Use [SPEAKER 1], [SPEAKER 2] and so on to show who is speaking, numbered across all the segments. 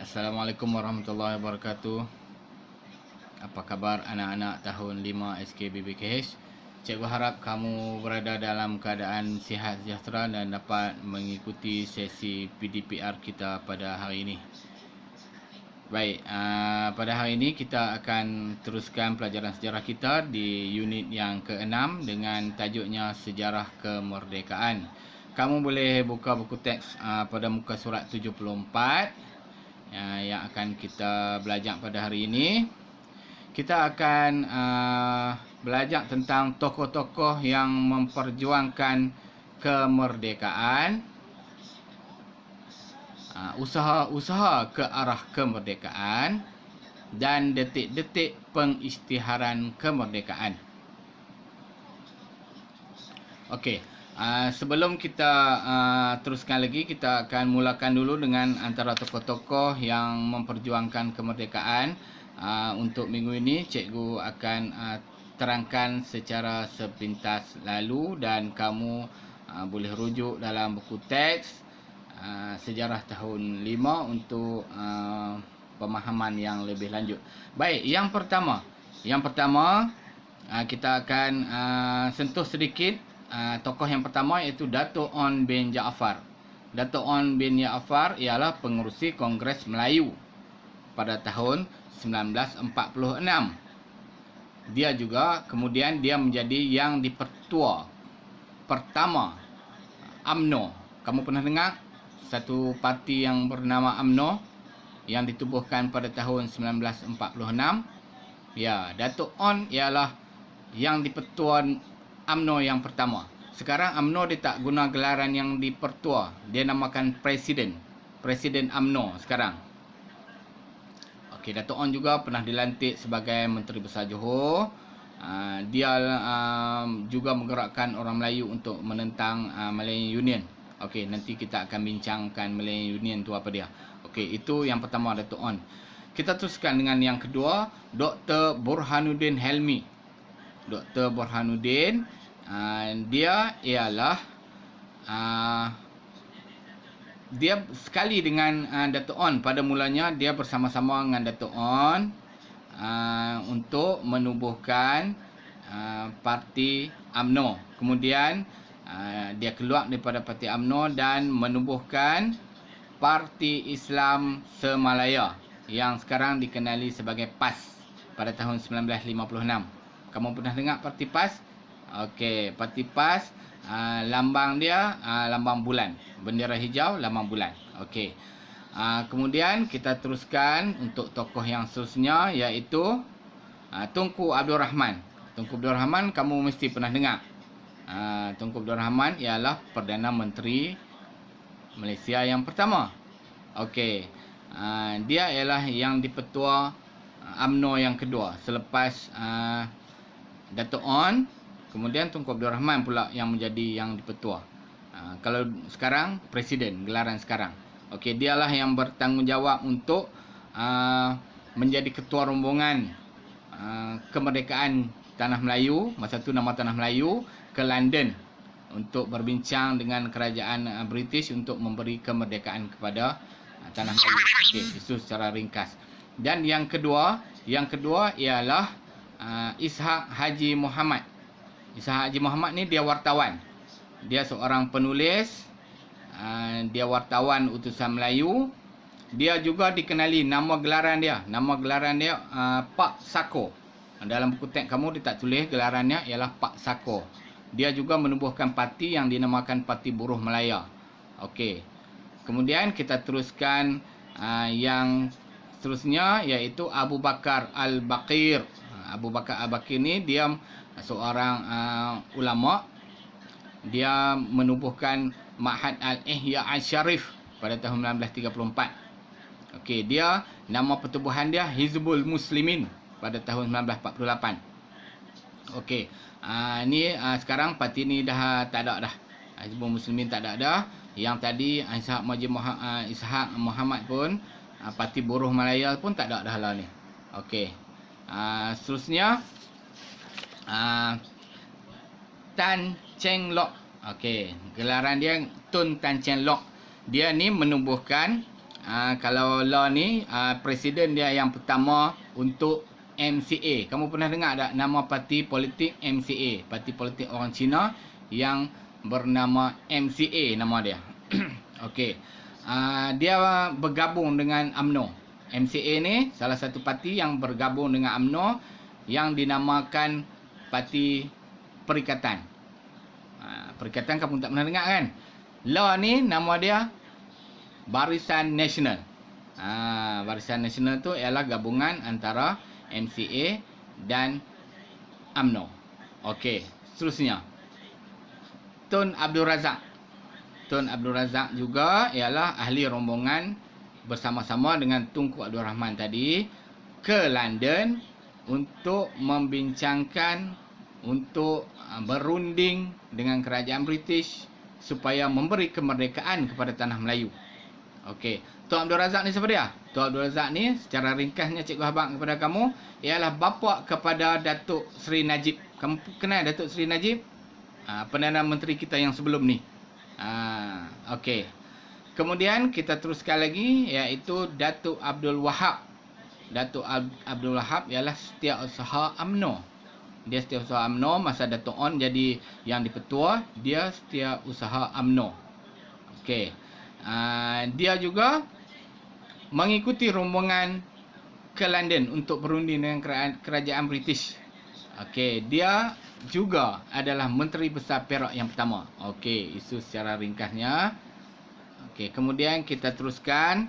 [SPEAKER 1] Assalamualaikum warahmatullahi wabarakatuh. Apa kabar anak-anak tahun 5 SKBBKH? Cikgu harap kamu berada dalam keadaan sihat sejahtera dan dapat mengikuti sesi PDPR kita pada hari ini. Baik, pada hari ini kita akan teruskan pelajaran sejarah kita di unit yang ke-6 dengan tajuknya Sejarah Kemerdekaan. Kamu boleh buka buku teks pada muka surat 74 yang akan kita belajar pada hari ini. Kita akan belajar tentang tokoh-tokoh yang memperjuangkan kemerdekaan, usaha-usaha ke arah kemerdekaan, dan detik-detik pengisytiharan kemerdekaan. Okey, sebelum kita teruskan lagi, kita akan mulakan dulu dengan antara tokoh-tokoh yang memperjuangkan kemerdekaan. Untuk minggu ini, cikgu akan terangkan secara sepintas lalu dan kamu boleh rujuk dalam buku teks sejarah tahun 5 untuk pemahaman yang lebih lanjut. Baik, yang pertama kita akan sentuh sedikit tokoh yang pertama, iaitu Dato' Onn bin Jaafar. Dato' Onn bin Jaafar ialah pengerusi Kongres Melayu pada tahun 1946. Dia juga kemudian dia menjadi yang dipertua pertama UMNO. Kamu pernah dengar satu parti yang bernama UMNO yang ditubuhkan pada tahun 1946? Ya, Dato' Onn ialah yang dipertua UMNO yang pertama. Sekarang UMNO dia tak guna gelaran yang dipertua. Dia namakan Presiden UMNO sekarang. Okey, Dato' Onn juga pernah dilantik sebagai Menteri Besar Johor. Dia juga menggerakkan orang Melayu untuk menentang Malayan Union. Okey, nanti kita akan bincangkan Malayan Union tu apa dia. Okey, itu yang pertama, Dato' Onn. Kita teruskan dengan yang kedua, Dr. Burhanuddin Helmi. Dr. Burhanuddin, dia ialah dia sekali dengan Dato' Onn. Pada mulanya dia bersama-sama dengan Dato' Onn untuk menubuhkan parti UMNO. Kemudian dia keluar daripada parti UMNO dan menubuhkan Parti Islam Semalaya yang sekarang dikenali sebagai PAS pada tahun 1956. Kamu pernah dengar parti PAS? Okey, parti PAS, lambang dia lambang bulan. Bendera hijau, lambang bulan. Okey. Kemudian kita teruskan untuk tokoh yang seterusnya, iaitu Tunku Abdul Rahman. Tunku Abdul Rahman kamu mesti pernah dengar. Tunku Abdul Rahman ialah Perdana Menteri Malaysia yang pertama. Okey. Dia ialah yang dipertua UMNO yang kedua selepas Dato' Onn. Kemudian Tunku Abdul Rahman pula yang menjadi yang dipertua. Kalau sekarang presiden, gelaran sekarang. Okey, dialah yang bertanggungjawab untuk menjadi ketua rombongan kemerdekaan Tanah Melayu, masa tu nama Tanah Melayu, ke London untuk berbincang dengan kerajaan British untuk memberi kemerdekaan kepada Tanah Melayu. Okey, itu secara ringkas. Dan yang kedua ialah Ishak Haji Muhammad. Ishak Haji Muhammad ni dia wartawan. Dia seorang penulis, dia wartawan utusan Melayu. Dia juga dikenali nama gelaran dia Pak Sako. Dalam buku teks kamu dia tak tulis gelarannya ialah Pak Sako. Dia juga menubuhkan parti yang dinamakan Parti Buruh Malaya. Okey. Kemudian kita teruskan yang seterusnya, iaitu Abu Bakar Al-Baqir. Abu Bakar Al-Baqir ni dia seorang ulama. Dia menubuhkan Ma'had Al-Ihya Al-Sharif pada tahun 1934. Okey, dia nama pertubuhan dia Hizbul Muslimin pada tahun 1948. Okey, ni sekarang parti ni dah tak ada dah. Hizbul Muslimin tak ada dah. Yang tadi Ishak Muhammad pun Parti Buruh Malaya pun tak ada dah lah ni. Okey. Seterusnya Tan Cheng Lock. Okey, gelaran dia Tun Tan Cheng Lock. Dia ni menubuhkan kalau law ni, presiden dia yang pertama untuk MCA. Kamu pernah dengar tak nama parti politik MCA? Parti politik orang Cina yang bernama MCA nama dia. Okey. Dia bergabung dengan UMNO. MCA ni salah satu parti yang bergabung dengan UMNO yang dinamakan Parti Perikatan. Perikatan kamu tak pernah dengar kan? Law ni nama dia Barisan Nasional. Barisan Nasional tu ialah gabungan antara MCA dan UMNO. Okey, seterusnya. Tun Abdul Razak. Tun Abdul Razak juga ialah ahli rombongan bersama-sama dengan Tunku Abdul Rahman tadi ke London untuk membincangkan, untuk berunding dengan kerajaan British supaya memberi kemerdekaan kepada tanah Melayu. Okey, Tun Abdul Razak ni siapa dia? Tun Abdul Razak ni secara ringkasnya cikgu abang kepada kamu ialah bapa kepada Datuk Seri Najib. Kamu kenal Datuk Seri Najib? Perdana Menteri kita yang sebelum ni. Okey. Kemudian kita teruskan lagi iaitu Datuk Abdul Wahab. Datuk Abdul Wahab ialah setiausaha UMNO. Dia setiausaha UMNO masa Datuk On jadi yang dipetua, dia setiausaha UMNO. Okey. Dia juga mengikuti rombongan ke London untuk berunding dengan kerajaan British. Okey, dia juga adalah Menteri Besar Perak yang pertama. Okey, itu secara ringkasnya. Okey, kemudian kita teruskan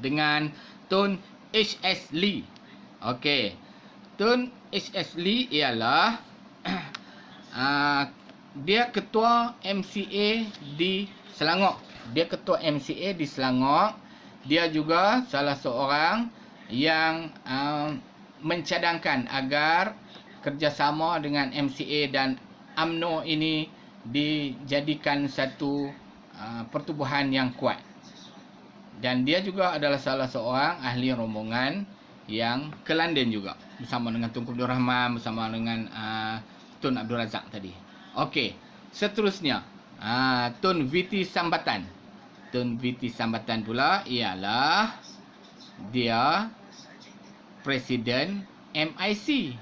[SPEAKER 1] dengan Tun H.S. Lee. Okey, Tun H.S. Lee ialah dia ketua MCA di Selangor. Dia ketua MCA di Selangor. Dia juga salah seorang yang mencadangkan agar kerjasama dengan MCA dan UMNO ini dijadikan satu pertubuhan yang kuat. Dan dia juga adalah salah seorang ahli rombongan yang ke London juga bersama dengan Tunku Abdul Rahman, bersama dengan Tun Abdul Razak tadi. Okey, seterusnya Tun VT Sambatan. Tun VT Sambatan pula ialah dia Presiden MIC.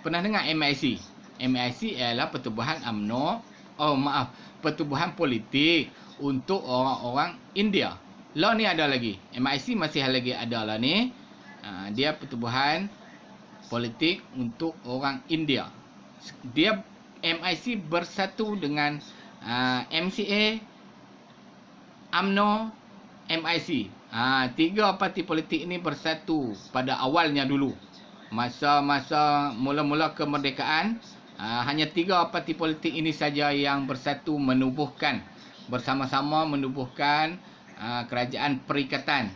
[SPEAKER 1] Pernah dengar MIC? MIC ialah pertubuhan UMNO, pertubuhan politik untuk orang-orang India. Law ni ada lagi. MIC masih lagi ada lah ni. Dia pertubuhan politik untuk orang India. Dia MIC bersatu dengan MCA, UMNO, MIC. Tiga parti politik ini bersatu pada awalnya dulu. Masa-masa mula-mula kemerdekaan, hanya tiga parti politik ini saja yang bersatu bersama-sama menubuhkan kerajaan perikatan.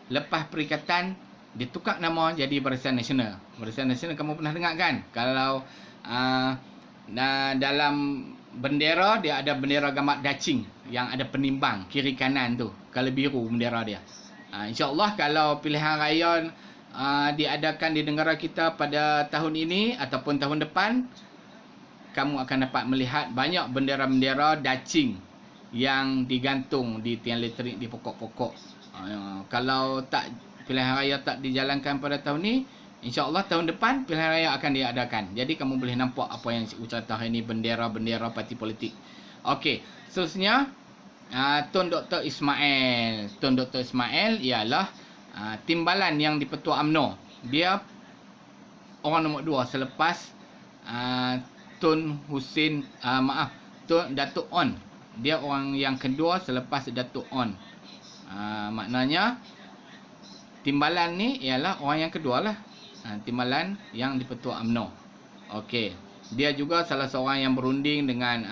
[SPEAKER 1] Lepas perikatan, ditukar nama jadi Barisan Nasional. Barisan Nasional kamu pernah dengar kan? Kalau dalam bendera dia ada bendera gambar dacing yang ada penimbang kiri kanan tu. Kalau biru bendera dia. InsyaAllah kalau pilihan raya diadakan di negara kita pada tahun ini ataupun tahun depan, kamu akan dapat melihat banyak bendera-bendera dacing yang digantung di tiang elektrik di pokok-pokok. Kalau tak pilihan raya tak dijalankan pada tahun ini, InsyaAllah tahun depan pilihan raya akan diadakan. Jadi kamu boleh nampak apa yang cikgu contoh ini, bendera-bendera parti politik. Okey, seterusnya Tun Dr. Ismail. Tun Dr. Ismail ialah timbalan yang dipetua UMNO. Dia orang nombor 2 selepas Tun Husin, Tun Datuk On. Dia orang yang kedua selepas Datuk On. Maknanya timbalan ni ialah orang yang kedua lah. Timbalan yang dipetua UMNO. Okey. Dia juga salah seorang yang berunding dengan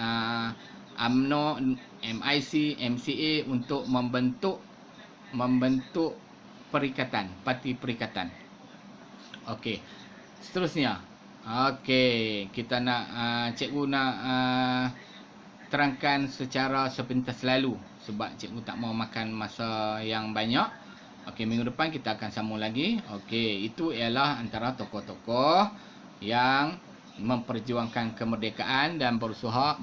[SPEAKER 1] UMNO, MIC, MCA untuk membentuk perikatan, parti perikatan. Okey. Seterusnya. Okey, kita nak cikgu nak terangkan secara sepintas lalu sebab cikgu tak mau makan masa yang banyak. Okey, minggu depan kita akan sambung lagi. Okey, itu ialah antara tokoh-tokoh yang memperjuangkan kemerdekaan dan berusaha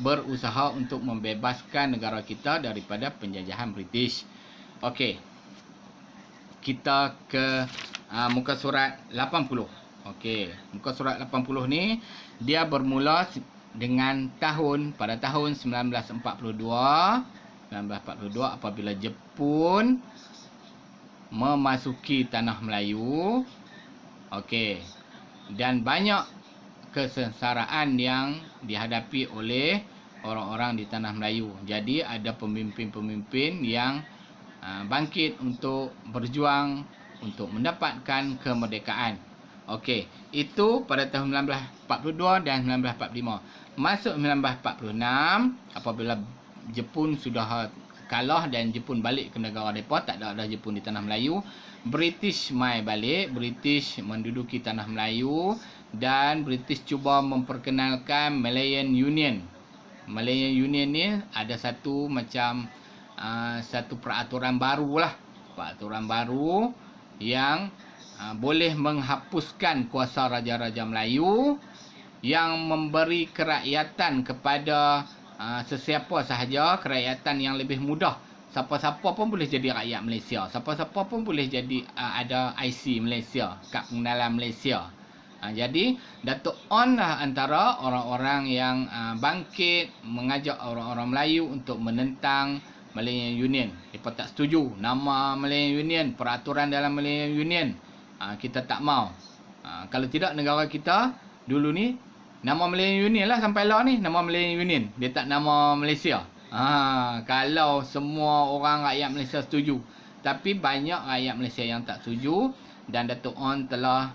[SPEAKER 1] untuk membebaskan negara kita daripada penjajahan British. Okey. kita ke muka surat 80. Okey, muka surat 80 ni dia bermula dengan pada tahun 1942 apabila Jepun memasuki tanah Melayu. Okey. Dan banyak kesengsaraan yang dihadapi oleh orang-orang di tanah Melayu. Jadi ada pemimpin-pemimpin yang bangkit untuk berjuang untuk mendapatkan kemerdekaan. Okey, itu pada tahun 1942 dan 1945. Masuk 1946 apabila Jepun sudah kalah dan Jepun balik ke negara mereka, tak ada Jepun di tanah Melayu. British mai balik, British menduduki tanah Melayu dan British cuba memperkenalkan Malayan Union. Malayan Union ni ada satu macam satu peraturan baru lah. Peraturan baru yang boleh menghapuskan kuasa Raja-Raja Melayu, yang memberi kerakyatan kepada sesiapa sahaja, kerakyatan yang lebih mudah. Siapa-siapa pun boleh jadi rakyat Malaysia. Siapa-siapa pun boleh jadi ada IC Malaysia, kad pengenalan Malaysia. Jadi Dato' On lah antara orang-orang yang bangkit mengajak orang-orang Melayu untuk menentang Malayan Union. Mereka tak setuju nama Malayan Union, peraturan dalam Malayan Union. Kita tak mau. Kalau tidak, negara kita dulu ni nama Malayan Union lah sampai lah ni, nama Malayan Union. Dia tak nama Malaysia. Kalau semua orang rakyat Malaysia setuju. Tapi banyak rakyat Malaysia yang tak setuju, dan Dato' On telah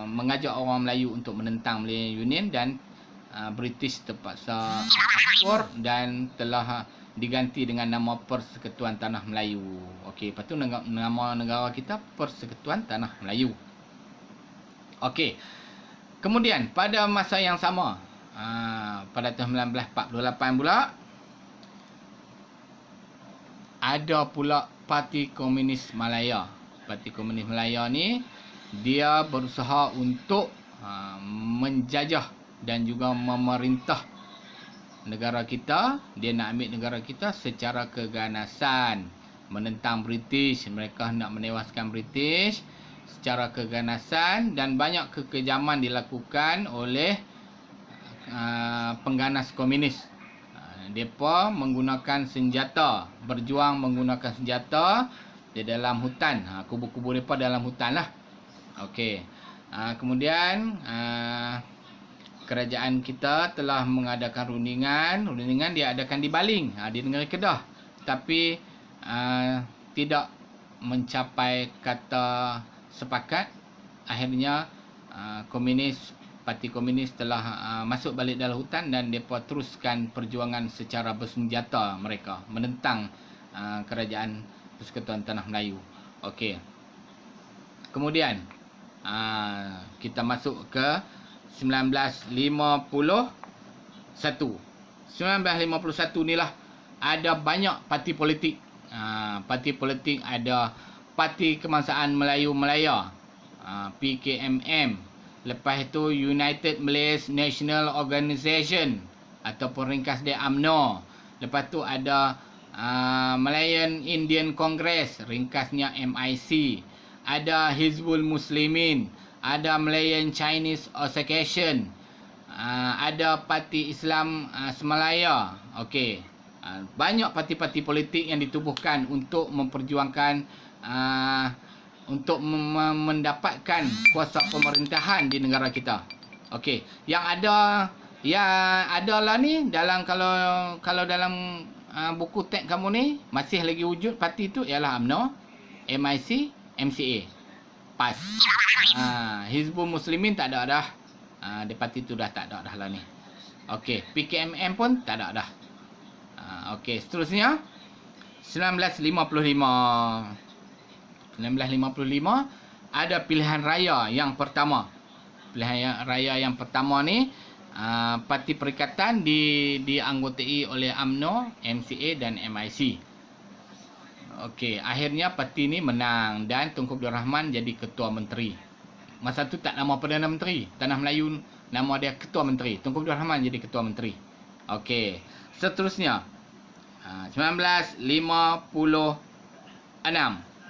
[SPEAKER 1] mengajak orang Melayu untuk menentang Malayan Union, dan British terpaksa akur dan telah diganti dengan nama Persekutuan Tanah Melayu. Okey, lepas tu nama negara kita Persekutuan Tanah Melayu. Okey. Kemudian pada masa yang sama, pada tahun 1948 pula, ada pula Parti Komunis Malaya. Parti Komunis Malaya ni dia berusaha untuk menjajah dan juga memerintah negara kita. Dia nak ambil negara kita secara keganasan, menentang British. Mereka nak menewaskan British secara keganasan, dan banyak kekejaman dilakukan oleh pengganas komunis. Mereka menggunakan senjata, berjuang menggunakan senjata di dalam hutan. Kubu-kubu mereka dalam hutan lah. Okey. Kemudian kerajaan kita telah mengadakan rundingan. Rundingan diadakan di Baling, di negeri Kedah. Tapi tidak mencapai kata sepakat. Akhirnya Parti Komunis telah masuk balik dalam hutan, dan mereka teruskan perjuangan secara bersenjata mereka menentang kerajaan Persekutuan Tanah Melayu. Okey. Kemudian kita masuk ke 1951. 1951 ni lah ada banyak parti politik. Parti politik ada Parti Kebangsaan Melayu Malaya, PKMM. Lepas itu United Malaysia National Organisation ataupun ringkas dia UMNO. Lepas tu ada Malayan Indian Congress, ringkasnya MIC. Ada Hizbul Muslimin, ada Malayan Chinese Association, ada Parti Islam Semalaya. Okey. Banyak parti-parti politik yang ditubuhkan untuk memperjuangkan untuk mendapatkan kuasa pemerintahan di negara kita. Okey, yang adalah ni dalam kalau dalam buku teks kamu ni masih lagi wujud parti tu ialah UMNO, MIC, MCA. PAS. Hizbul Muslimin tak ada dah. Di parti tu dah tak ada dah lah ni. Okey, PKMM pun tak ada dah. Okey, seterusnya 1955 ada pilihan raya yang pertama. Pilihan raya yang pertama ni parti perikatan dianggotai oleh UMNO, MCA dan MIC. Okey, akhirnya parti ni menang dan Tunku Abdul Rahman jadi ketua menteri. Masa tu tak nama Perdana Menteri. Tanah Melayu nama dia ketua menteri. Tunku Abdul Rahman jadi ketua menteri. Okey, seterusnya 1956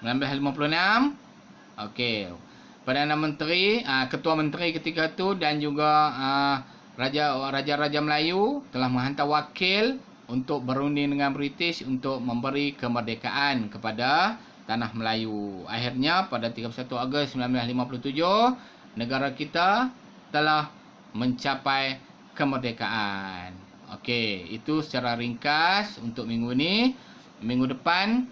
[SPEAKER 1] 1956. Okey. Perdana Menteri, Ketua Menteri ketika itu dan juga Raja-Raja Melayu telah menghantar wakil untuk berunding dengan British untuk memberi kemerdekaan kepada Tanah Melayu. Akhirnya pada 31 Ogos 1957, negara kita telah mencapai kemerdekaan. Okey, itu secara ringkas untuk minggu ni. Minggu depan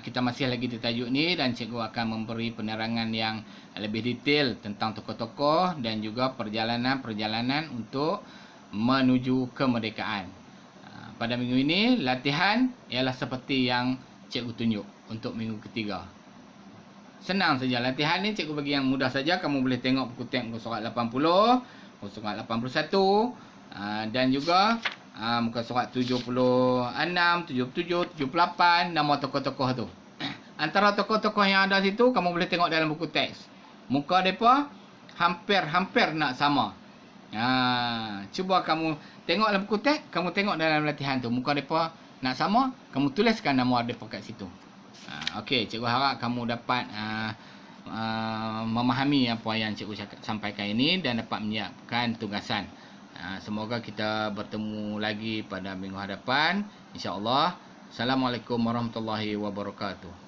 [SPEAKER 1] kita masih lagi di tajuk ni dan cikgu akan memberi penerangan yang lebih detail tentang tokoh-tokoh dan juga perjalanan-perjalanan untuk menuju kemerdekaan. Pada minggu ini latihan ialah seperti yang cikgu tunjuk untuk minggu ketiga. Senang saja latihan ni, cikgu bagi yang mudah saja. Kamu boleh tengok buku teks muka surat 80, muka surat 81 dan juga muka surat 76, 77, 78, nama tokoh-tokoh tu. Antara tokoh-tokoh yang ada situ kamu boleh tengok dalam buku teks. Muka depa hampir nak sama. Cuba kamu tengok dalam buku teks, kamu tengok dalam latihan tu. Muka depa nak sama, kamu tuliskan nama depa kat situ. Okey, cikgu harap kamu dapat memahami apa yang cikgu sampaikan ini dan dapat menyiapkan tugasan. Semoga kita bertemu lagi pada minggu hadapan, insya-Allah. Assalamualaikum warahmatullahi wabarakatuh.